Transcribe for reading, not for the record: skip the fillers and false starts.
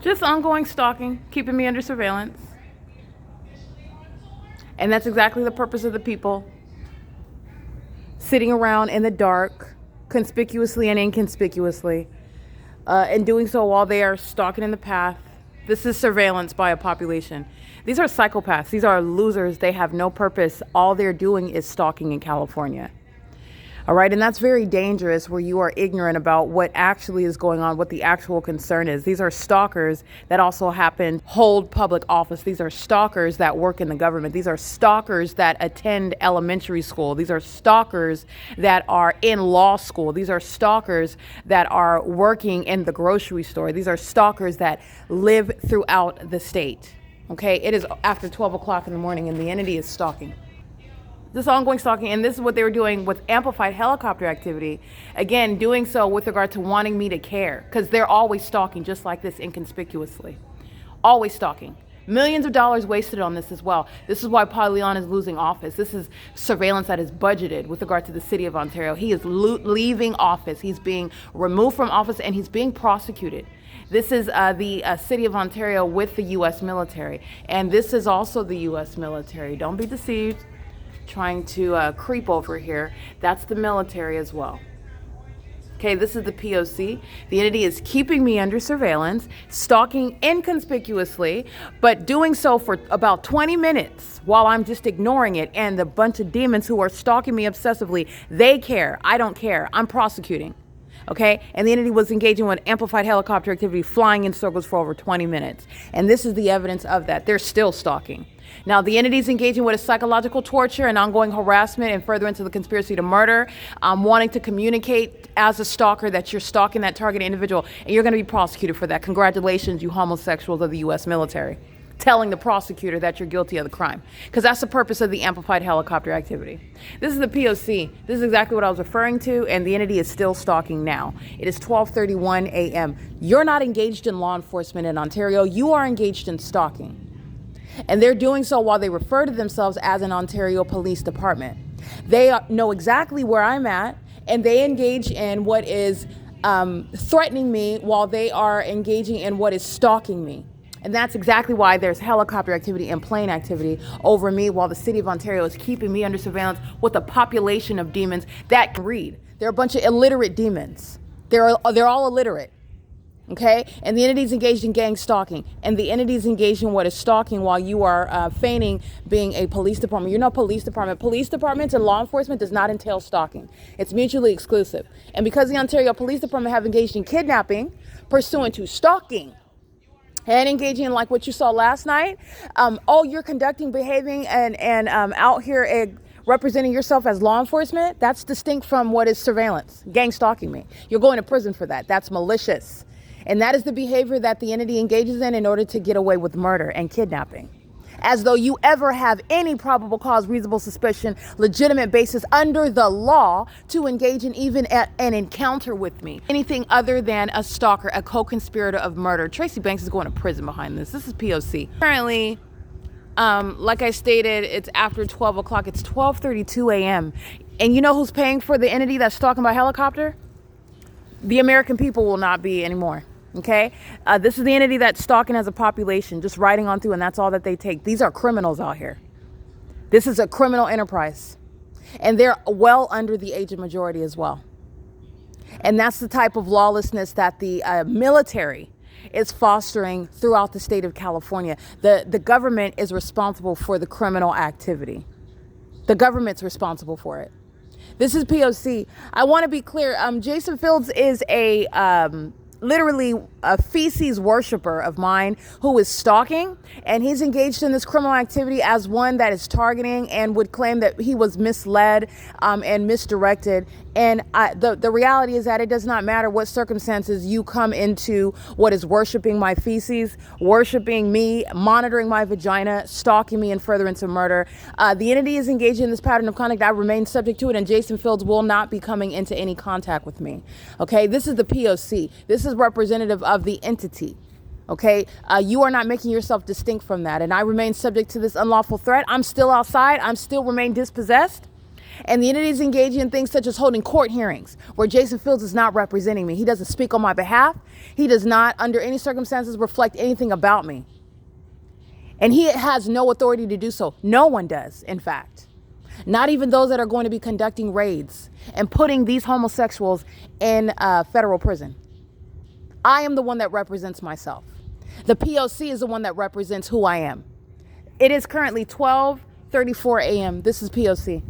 Just ongoing stalking, keeping me under surveillance. And that's exactly the purpose of the people sitting around in the dark, conspicuously and inconspicuously, and doing so while they are stalking in the path. This is surveillance by a population. These are psychopaths. These are losers. They have no purpose. All they're doing is stalking in California. All right, and that's very dangerous where you are ignorant about what actually is going on, what the actual concern is. These are stalkers that also hold public office. These are stalkers that work in the government. These are stalkers that attend elementary school. These are stalkers that are in law school. These are stalkers that are working in the grocery store. These are stalkers that live throughout the state. Okay, it is after 12 o'clock in the morning and the entity is stalking. This ongoing stalking, and this is what they were doing with amplified helicopter activity. Again, doing so with regard to wanting me to care, because they're always stalking just like this inconspicuously. Always stalking. Millions of dollars wasted on this as well. This is why Paul Leon is losing office. This is surveillance that is budgeted with regard to the city of Ontario. He is leaving office. He's being removed from office and he's being prosecuted. This is the city of Ontario with the U.S. military. And this is also the U.S. military. Don't be deceived. Trying to creep over here. That's the military as well. Okay, this is the P.O.C. The entity is keeping me under surveillance, stalking inconspicuously, but doing so for about 20 minutes while I'm just ignoring it. And the bunch of demons who are stalking me obsessively, they care. I don't care. I'm prosecuting. Okay, and the entity was engaging with amplified helicopter activity, flying in circles for over 20 minutes. And this is the evidence of that. They're still stalking. Now, the entity is engaging with a psychological torture and ongoing harassment and further into the conspiracy to murder, wanting to communicate as a stalker that you're stalking that targeted individual, and you're going to be prosecuted for that. Congratulations, you homosexuals of the U.S. military, telling the prosecutor that you're guilty of the crime, because that's the purpose of the amplified helicopter activity. This is the P.O.C. This is exactly what I was referring to, and the entity is still stalking now. It is 12:31 a.m. You're not engaged in law enforcement in Ontario. You are engaged in stalking. And they're doing so while they refer to themselves as an Ontario Police Department. They know exactly where I'm at, and they engage in what is threatening me while they are engaging in what is stalking me. And that's exactly why there's helicopter activity and plane activity over me while the city of Ontario is keeping me under surveillance with a population of demons that can read. They're a bunch of illiterate demons. They're all illiterate. Okay, and the entity's engaged in gang stalking, and the entity's engaged in what is stalking while you are feigning being a police department. You're not police department. Police departments and law enforcement does not entail stalking. It's mutually exclusive. And because the Ontario Police Department have engaged in kidnapping pursuant to stalking and engaging in like what you saw last night, you're behaving and out here representing yourself as law enforcement, that's distinct from what is surveillance, gang stalking me. You're going to prison for that. That's malicious. And that is the behavior that the entity engages in order to get away with murder and kidnapping. As though you ever have any probable cause, reasonable suspicion, legitimate basis under the law to engage in even an encounter with me. Anything other than a stalker, a co-conspirator of murder. Tracy Banks is going to prison behind this. This is P.O.C. Currently, like I stated, it's after 12 o'clock. It's 12:32 a.m. And you know who's paying for the entity that's stalking by helicopter? The American people will not be anymore. Okay, this is the entity that's stalking as a population, just riding on through, and that's all that they take. These are criminals out here. This is a criminal enterprise, and they're well under the age of majority as well. And that's the type of lawlessness that the military is fostering throughout the state of California. The government is responsible for the criminal activity. The government's responsible for it. This is P.O.C. I want to be clear. Jason Fields is literally a feces worshiper of mine who is stalking, and he's engaged in this criminal activity as one that is targeting and would claim that he was misled and misdirected. And the reality is that it does not matter what circumstances you come into what is worshiping my feces, worshiping me, monitoring my vagina, stalking me, and further into murder. The entity is engaged in this pattern of conduct. I remain subject to it, and Jason Fields will not be coming into any contact with me. Okay, this is the P.O.C. This is representative of the entity. Okay, you are not making yourself distinct from that, and I remain subject to this unlawful threat. I'm still outside. I'm still remain dispossessed. And the entity is engaging in things such as holding court hearings where Jason Fields is not representing me. He doesn't speak on my behalf. He does not, under any circumstances, reflect anything about me. And he has no authority to do so. No one does, in fact. Not even those that are going to be conducting raids and putting these homosexuals in federal prison. I am the one that represents myself. The P.O.C. is the one that represents who I am. It is currently 12:34 a.m. This is P.O.C.